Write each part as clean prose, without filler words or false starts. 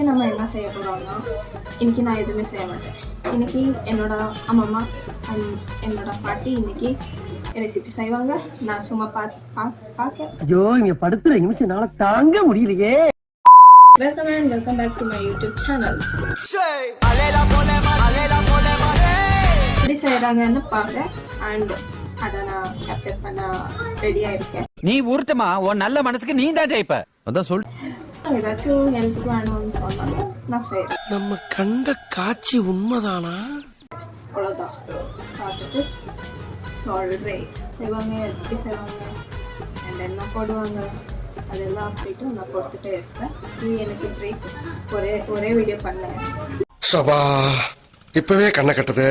இன்றைக்கி நம்ம என்ன செய்ய போகிறோம்னா, இன்றைக்கி நான் எதுவுமே செய்ய மாட்டேன். இன்றைக்கி அம்மம்மா என்னோட பாட்டி இன்றைக்கி ரெசிபி செய்வாங்க. நான் சும்மா பார்க்க. ஐயோ, இங்க படுத்துற நிமிஷம்னால தாங்க முடியலையே. Welcome back to my YouTube channel. எப்படி செய்கிறாங்கன்னு பார்க்குறேன் அண்ட் அதை நான் கேப்சர் பண்ண ரெடியாக இருக்கேன். நீ ஊர்த்தமா உன் நல்ல மனசுக்கு நீ தான் ஜெயிப்ப. அதான் சொல். ஏதாச்சும் ஹெல்ப் வேணும்னு சொன்னாங்க, நான் செய்கிறேன். நம்ம கண்ட காட்சி உண்மைதானா? அவ்வளோதான், பார்த்துட்டு சொல்கிறேன். செய்வாங்க, எப்படி செய்வாங்க அண்ட் என்ன போடுவாங்க அதெல்லாம் அப்படின்ட்டு நான் கொடுத்துட்டே இருப்பேன். நீ எனக்கு பிரேக் ஒரே வீடியோ பண்ணேன். சபா இப்பவே கண்ணை கட்டுது.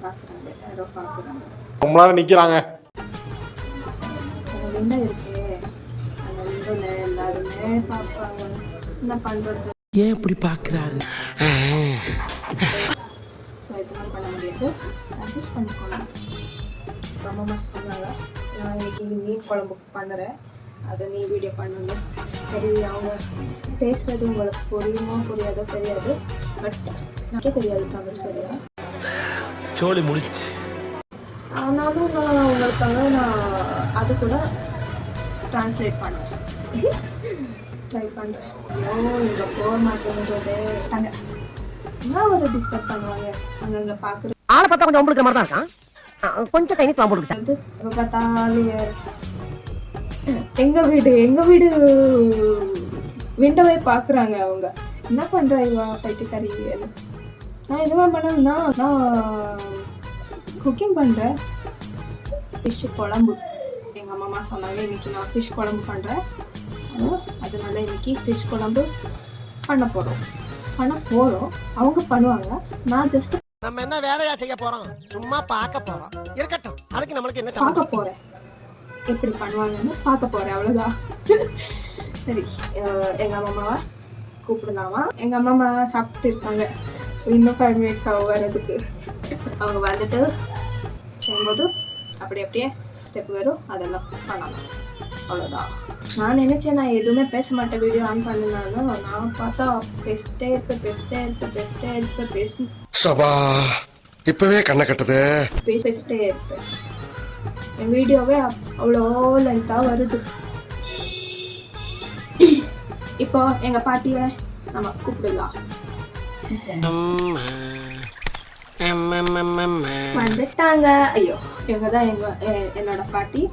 பார்க்குறாங்க, யாரோ பார்க்குறாங்க, ரொம்ப நேரம் நிற்கிறாங்க. அந்த விண்டோ இருக்கு, அந்த விண்டோவில் எல்லாருமே பார்ப்பாங்க. என்ன பண்ணுறது? ஏன் இப்படி பாக்குறாரு? ஸோ இதெல்லாம் பண்ண முடியாது, அட்ஜஸ்ட் பண்ணிக்கணும். ரொம்ப மஸ்ட் சொன்னாங்க, நான் இன்னைக்கு மீன் குழம்பு பண்ணுறேன், அதை நீ வீடியோ பண்ணணும். சரி, அவங்க பேசுகிறது உங்களுக்கு புரியுமோ புரியாதோ தெரியாது, பட் எனக்கே தெரியாது தமிழ் சரியா. சோழி முடிச்சு. ஆனாலும் நான் உங்களுக்காக நான் அது கூட ட்ரான்ஸ்லேட் பண்ணுறேன், ட்ரை பண்ணுறேன். ஐயோ, இங்கே போக மாட்டேங்கிறது அங்கே என்ன ஒரு டிஸ்டர்ப் பண்ணுவாங்க அங்கங்கே பார்க்குறது. ஆளை பார்த்தா கொஞ்சம் உங்களுக்கு மாதிரி தான் இருக்கான், கொஞ்சம் கை பாம்பு கொடுத்தேன். அது இப்போ பார்த்தாலும் எங்க வீடு விண்டோவே பார்க்குறாங்க. அவங்க என்ன பண்ணுறா இவா பைத்தியக்காரி. நான் எதுவும் பண்ணணும்னா நான் குக்கிங் பண்ணுறேன். ஃபிஷ் குழம்பு எங்கள் அம்மா சொன்னாங்க, இன்னைக்கு நான் ஃபிஷ் குழம்பு பண்ணுறேன், அதனால இன்னைக்கு ஃபிஷ் குழம்பு பண்ண போகிறோம். அவங்க பண்ணுவாங்க, நான் ஜஸ்ட் நம்ம என்ன வேலையா செய்ய போறோம்? சும்மா பார்க்க போறோம். இருக்கட்டும், அதுக்கு நம்மளுக்கு என்ன பார்க்க போகிறேன், எப்படி பண்ணுவாங்கன்னு பார்க்க போகிறேன், அவ்வளோதான். சரி, எங்கள் அம்மாவை கூப்பிடலாமா? எங்கள் அம்மா சாப்பிட்டு இருக்காங்க, இன்னும் 5 minutes ஆகும் வர்றதுக்கு. அவங்க வந்துட்டு செய்யும்போது அப்படியே ஸ்டெப் வரும், அதெல்லாம் பண்ணலாம், அவ்வளோதான். நான் நினச்சேன் நான் எதுவுமே பேச மாட்டேன், வீடியோ ஆன் பண்ணினாலும் நான் பார்த்தா பேசிட்டே இருப்பேன். சபா இப்பவே கண்ணை கட்டுது. பேசிட்டே இருப்பேன். என் வீடியோவே அவ்வளோ லென்த்தாக வருது. இப்போ எங்க பாட்டியை நம்ம கூப்பிடலாம். வந்துட்டாங்க. ஐயோ, இவங்க தான் என்னோட பாட்டி,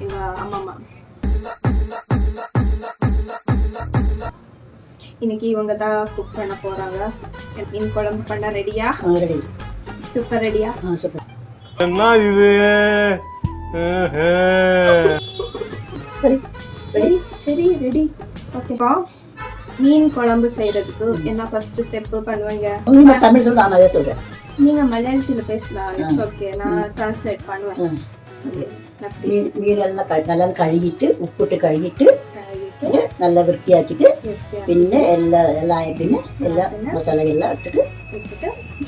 எங்க அம்மா. இன்னைக்கு இவங்க தான் குக் பண்ண போறாங்க. மீன் குழம்பு பண்ண ரெடியா? சூப்பர், ரெடியா? என்ன இது? சரி ரெடி. ஓகே, மீன் குழம்பு செய்யறதுக்கு என்ன ஃபர்ஸ்ட் ஸ்டெப் பண்ணுவீங்க? தமிழ் சொல்றேன், நீங்க மலையாளத்துல பேசலாம். இட்ஸ் ஓகே, நான் டிரான்ஸ்லேட் பண்ணுவேன். மீனெல்லாம் நல்லா கழுகிட்டு உப்புட்டு கழுகிட்டு நல்லா விற்த்தியாக்கிட்டு പിന്നെ എല്ലാം പിന്നെ എല്ലാ മസാലയെല്ലാം ഇട്ടിട്ട്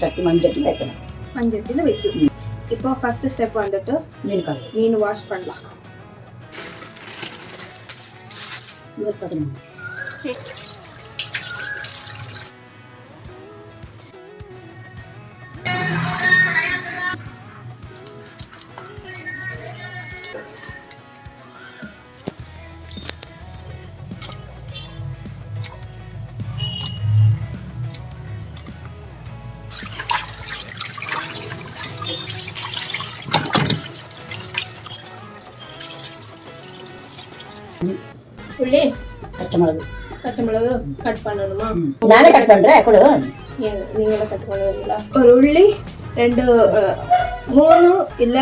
ചട്ടി മൺചട്ടി വെക്കണം. மஞ்சட்டில வைக்கும். இப்போ ஃபர்ஸ்ட் ஸ்டெப் வந்துட்டு மீன் வாஷ் பண்ணலாம். உள்ளே பச்சை மிளகு கட் பண்ணணுமா? நானே கட் பண்றேன். நீங்களே கட் பண்ணுவீங்களா? ஒரு உள்ளி, 3 இல்ல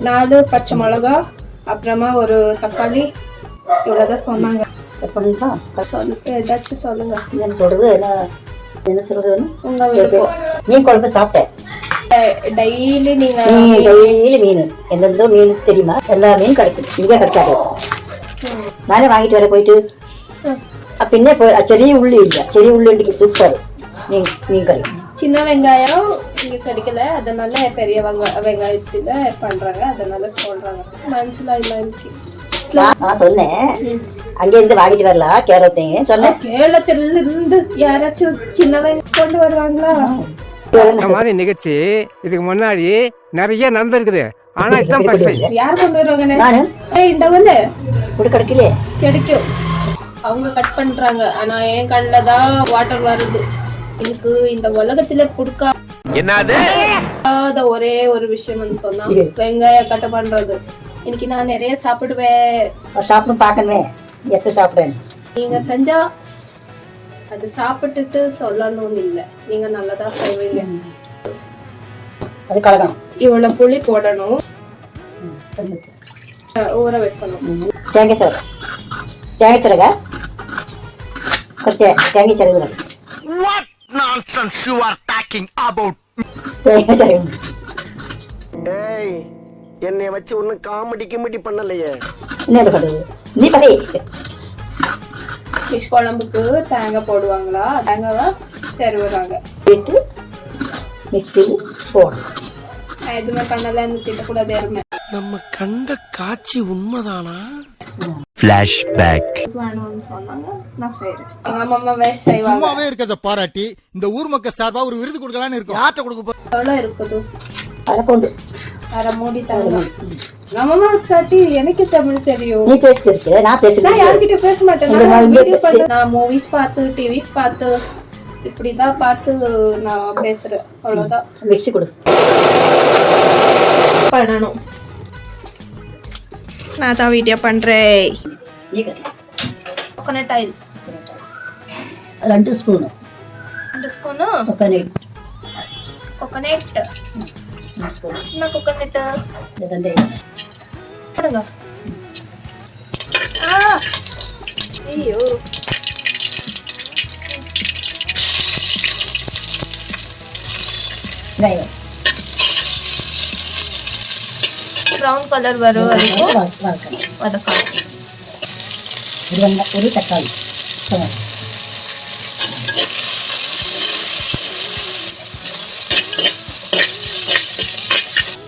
4 பச்சை மிளகா, அப்புறமா ஒரு தக்காளி, இவ்வளவுதான் சொன்னாங்க. ஏதாச்சும் சொல்லுங்க. என்ன சொல்றது? என்ன சொல்றது? உங்க விருப்பம். மீன் குழம்பு சாப்பிட்டேன் டெய்லி. நீங்க டெய்லி மீன் எந்தெந்த மீன் தெரியுமா? எல்லா மீன் கிடைக்கும், இங்கே கிடைக்காது. நானே வாங்கிட்டு வர போயிட்டு பின்ன ചെറിയ ഉള്ളി ഇല്ല, ചെറിയ ഉള്ളി ഉണ്ടെങ്കിൽ സൂപ്പർ மீன் கறி. சின்ன வெங்காயம் இங்கே கிடைக்கல, அதனால பெரிய வெங்காயத்தில் பண்ணுறாங்க, அதனால சொல்கிறாங்க. மனசில் இல்லை, நான் சொன்னேன் அங்க இருந்து வாங்கிட்டு வரலாம் கேரளத்தையும் சொன்னேன். கேரளத்துல இருந்து யாராச்சும் சின்னவங்க கொண்டு வருவாங்களா? இந்த மாதிரி நிகழ்ச்சி இதுக்கு முன்னாடி நிறைய நடந்திருக்குது. ஆனா இதான் ஃபர்ஸ்ட். யார் கொண்டு வருவாங்க? நானு இந்த வந்து கூட கிடைக்கலையே. கிடைக்கும், அவங்க கட் பண்றாங்க. ஆனா என் கண்ணுல தான் வாட்டர் வருது. எனக்கு இந்த உலகத்துல பிடிக்காத ஒரே ஒரு விஷயம் வந்து சொன்னா வெங்காய கட் பண்றது. இன்னைக்கு நான் நிறைய சாப்பிடுவேன். சாப்பிடும் பார்க்கணுமே எப்ப சாப்பிடுவேன். நீங்க செஞ்சா அது சாப்பிட்டுட்டு சொல்லணும்னு இல்லை, நீங்க நல்லதா செய்வீங்க. அது கலக்கணும். இவ்வளவு புளி போடணும், ஊற வைக்கணும். தேங்காய் சரகு, தேங்காய் சரகா, தேங்காய் சரகு, nonsense you are talking about. தேங்காய் சரகு. ஏய், என்னைய வச்சு ஒன்னும் காமெடி பண்ணலையே. என்ன பண்றது நீ படி. ஃபிஷ் குழம்புக்கு தேங்காய் போடுவாங்களா? தேங்காவை செருவுறாங்க. போட்டு மிக்சியில் போடணும். நான் எதுவுமே பண்ணலன்னு திட்டக்கூடாது யாருமே. நம்ம கண்ட காட்சி உண்மைதானா? வேணும்னு சொன்னாங்க, நான் செய்யறேன். எங்க அம்மா வேஸ்ட் செய்வாங்க. சும்மாவே இருக்கிறத பாராட்டி இந்த ஊர் மக்கள் சார்பா ஒரு விருது கொடுக்கலான்னு இருக்கோம். யார்கிட்ட கொடுக்க எவ்வளவு இருக்குது? அதை கொண்டு அரை மூடி தரணும். அம்மா காட்டி எனக்கு தமிழ் தெரியும். நீ பேசிட்டு இருக்கிற, நான் நான் பேசுறேன். யார்கிட்ட பேச மாட்டேன். இந்த மாதிரி வீடியோ பார்த்து, நான் மூவிஸ் பார்த்து டிவிஸ் பார்த்து இப்படிதான் பார்த்து நான் பேசுறேன். அவ்வளவுதான். மிக்சி கொடு. பண்ணணும். நான் தான் வீடியோ பண்றேன். நீ கட்டி coconut oil 2 spoon. 2 spoon coconut. Coconut 2 spoon. என்ன கோகனட்? இந்த வெந்தயம் போடுங்க. ஐயோ, வெங்காயம் ப்ரௌன் கலர் வரும் வரைக்கும் வதக்கணும். வதக்கணும். ஒரு தக்காளி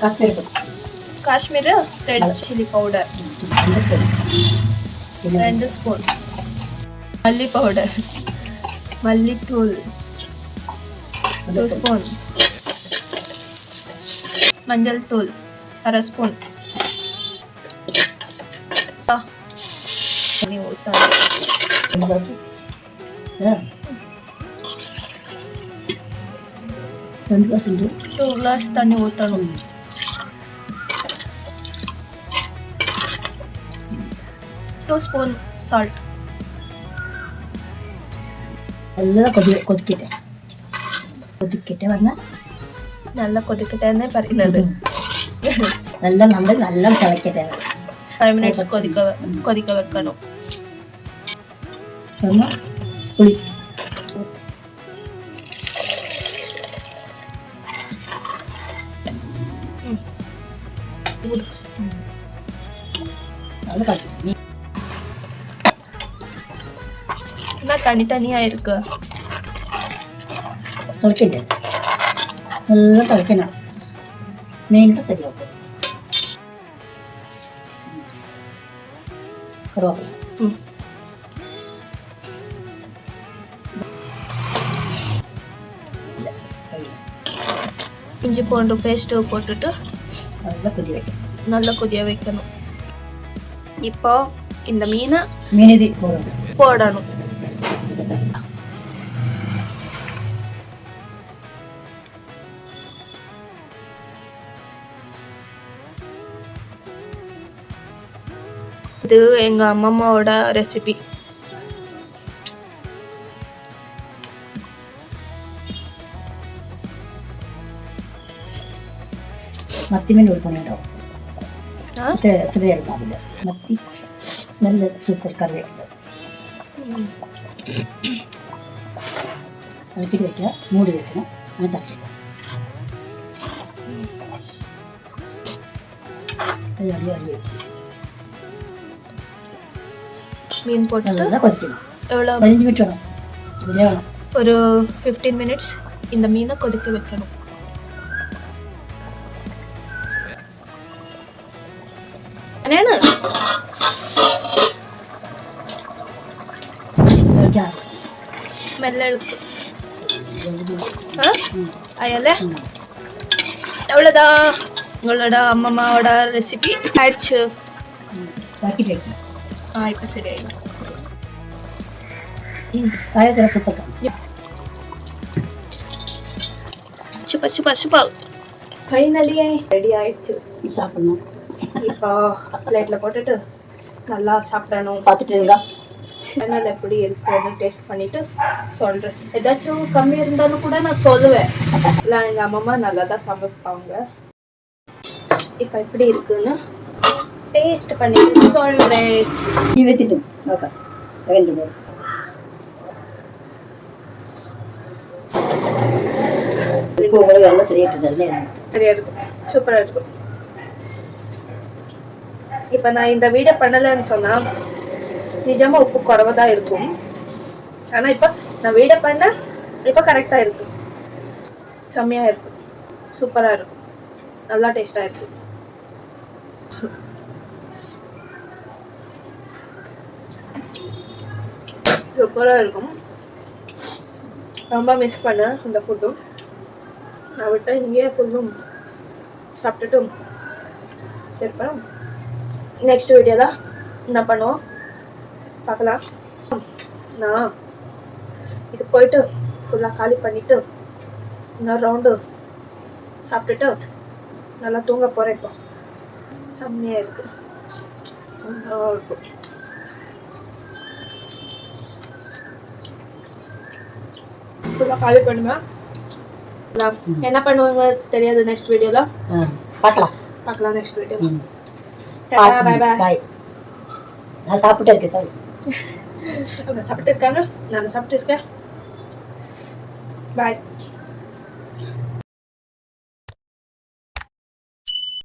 Kashmir Kashmir red chilli powder 2 spoon. 2 spoon. மல்லி பவுடர், மல்லித்தூள் 2 ஸ்பூன். மஞ்சள் தூள் 1/2 ஸ்பூன். தண்ணி ஊற்றணும். 2 கிளாஸ் தண்ணி ஊற்றணும். 2 ஸ்பூன் சால்ட். எல்லாம் கொதிக்கிட்டே வரணும். நல்லா கொதிக்கிட்டே பறினது. நல்லா நம்ம நல்லா திளைக்கிட்டேன். 5 minutes கொதிக்க வைக்கணும். புளி நல்லா கலக்கி. என்ன தனித்தனியா இருக்கு? கலக்கிட்டேன். நல்லா கலக்கணும். மெயினாக சரியா போகும். கருவேப்பிலை இஞ்சி பூண்டு பேஸ்ட் போட்டுட்டு நல்லா கொதிய வைக்கணும். இப்போ இந்த மீனை போடணும். இது எங்க அம்மாவோட ரெசிபி. மத்தி மீன் ஒரு பண்ணிட்டோம். இருக்கும் அதில் மத்தி நல்ல சூப்பர் கருவேப்பிலை கலக்கிட்டு வைக்க மூடி வைக்கணும். அது அடி அடி மீன் போட்டு நல்லா கொதிக்கணும். எவ்வளோ 15 மினிட் வேணும். ஒரு 15 minutes இந்த மீனை கொதிக்க வைக்கணும். ஸ்மெல் இருக்கு. அயல எவ்வளோதான் உங்களோட அம்மாவோட ரெசிபி ஆயிடுச்சு. வக்கிட்டு வைக்கணும். இப்போ சரியாயிடும். காயசர super. Super super super. Finally ready ஆயிடுச்சு. சாப்பிடணும். இப்போ பிளேட்டில் போட்டுட்டு நல்லா சாப்பிடணும். பார்த்துட்டுங்களா சேனல் எப்படி இருக்குன்னு டேஸ்ட் பண்ணிட்டு சொல்கிறேன். ஏதாச்சும் கம்மி இருந்தாலும் கூட நான் சொல்லுவேன். இல்லை எங்கள் அம்மா நல்லா தான் சமைப்பாங்க. இப்போ எப்படி இருக்குன்னு டேஸ்ட் பண்ணிட்டு சொல்கிறேன். நீ வைத்துட்டு ஓகே ரெண்டு பேர் இப்போ உங்களுக்கு எல்லாம் சரியாயிட்டு சரியா இருக்கும். சூப்பராக இருக்கும். இப்போ நான் இந்த வீடியோ பண்ணலைன்னு சொன்னால் நிஜமாக உப்பு குறைவாக தான் இருக்கும். ஆனால் இப்போ நான் வீடியோ பண்ண இப்போ கரெக்டாக இருக்கு. செம்மையாக இருக்கும். சூப்பராக இருக்கும். நல்லா டேஸ்டாக இருக்கும். சூப்பராக இருக்கும். ரொம்ப மிஸ் பண்ணேன் இந்த ஃபுட்டும். நான் விட்டு இங்கேயே ஃபுல்லும் சாப்பிட்டுட்டும் இருப்பேன். நெக்ஸ்ட் வீடியோவில் என்ன பண்ணுவோம் பார்க்கலாம். நான் இது போயிட்டு ஃபுல்லாக காலி பண்ணிவிட்டு இன்னொரு ரவுண்டு சாப்பிட்டுட்டு நல்லா தூங்க போகிறேன். இப்போ செம்மையாக இருக்குது. இருக்கும். ஃபுல்லாக காலி பண்ணுவேன். நான் என்ன பண்ணுவாங்க தெரியாது. நெக்ஸ்ட் வீடியோவில் பார்க்கலாம். நெக்ஸ்ட் வீடியோவில் பாய் பாய். நான் சாப்பிட்டு இருக்கேன். அவங்க சாப்பிட்டு இருக்காங்க, நான் சாப்பிட்டு இருக்கேன். பாய்.